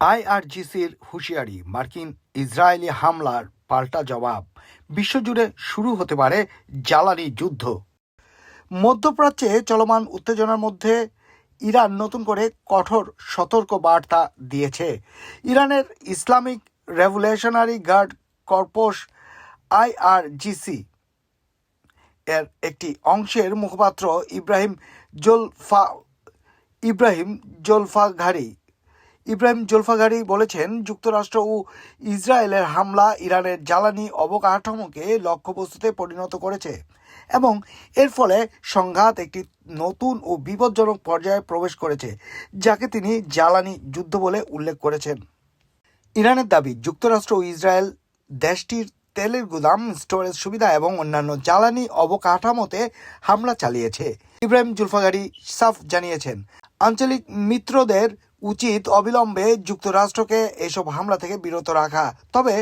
আইআরজিসির হুঁশিয়ারি, মার্কিন ইসরায়েলি হামলার পাল্টা জবাব, বিশ্বজুড়ে শুরু হতে পারে জ্বালানি যুদ্ধ। মধ্যপ্রাচ্যে চলমান উত্তেজনার মধ্যে ইরান নতুন করে কঠোর সতর্ক বার্তা দিয়েছে। ইরানের Islamic revolutionary guard corps IRGC এর একটি অংশের মুখপাত্র ইব্রাহিম জোলফাঘারি বলেছেন, যুক্তরাষ্ট্র ও ইসরায়েলের হামলা ইরানের জ্বালানি অবকাঠামোকে লক্ষ্যবস্তুতে পরিণত করেছে এবং এর ফলে সংঘাত একটি নতুন ও বিপজ্জনক পর্যায়ে প্রবেশ করেছে, যাকে তিনি জ্বালানি যুদ্ধ বলে উল্লেখ করেছেন। ইরানের দাবি, যুক্তরাষ্ট্র ও ইসরায়েল দেশটির তেলের গুদাম, স্টোরেজ সুবিধা এবং অন্যান্য জ্বালানি অবকাঠামোতে হামলা চালিয়েছে। ইব্রাহিম জুলফাঘারি সাফ জানিয়েছেন, আঞ্চলিক মিত্রদের উচিত অবিলম্বে যুক্তরাষ্ট্রকে এসব হামলা থেকে বিরত রাখা। তবে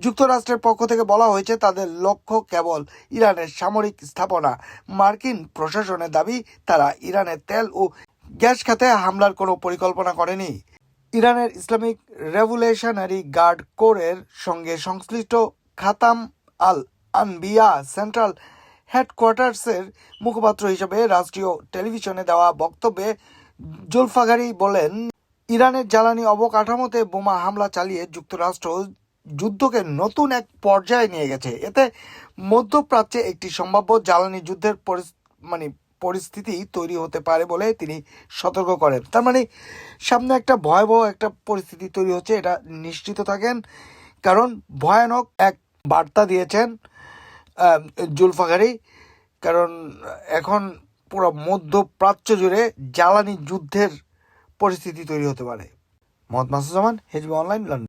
যুক্তরাষ্ট্রের পক্ষ থেকে বলা হয়েছে, তাদের লক্ষ্য কেবল ইরানের সামরিক স্থাপনা। মার্কিন প্রশাসনের দাবি, তারা ইরানের তেল ও গ্যাস খাতে হামলার কোনো পরিকল্পনা করেনি। ইরানের ইসলামিক রেভলিউশনারি গার্ড কোরের সঙ্গে সংশ্লিষ্ট খাতাম আল আনবিয়া সেন্ট্রাল হেডকোয়ার্টার্সের মুখপাত্র হিসেবে রাষ্ট্রীয় টেলিভিশনে দেওয়া বক্তব্যে জুলফাঘারি বলেন, ইরানের জ্বালানি অবকাঠামোতে বোমা হামলা চালিয়ে যুক্তরাষ্ট্র যুদ্ধকে নতুন এক পর্যায়ে নিয়ে গেছে। এতে মধ্যপ্রাচ্যে একটি সম্ভাব্য জ্বালানি যুদ্ধের পরিস্থিতি তৈরি হতে পারে বলে তিনি সতর্ক করেন। তার মানে সামনে একটা ভয়াবহ একটা পরিস্থিতি তৈরি হচ্ছে, এটা নিশ্চিত থাকেন, কারণ ভয়ানক এক বার্তা দিয়েছেন জুলফাঘারি। কারণ এখন পুরো মধ্যপ্রাচ্য জুড়ে জ্বালানি যুদ্ধের পরিস্থিতি তৈরি হতে পারে। মোহাম্মদ মাসুদ জামান, HB অনলাইন, লন্ডন।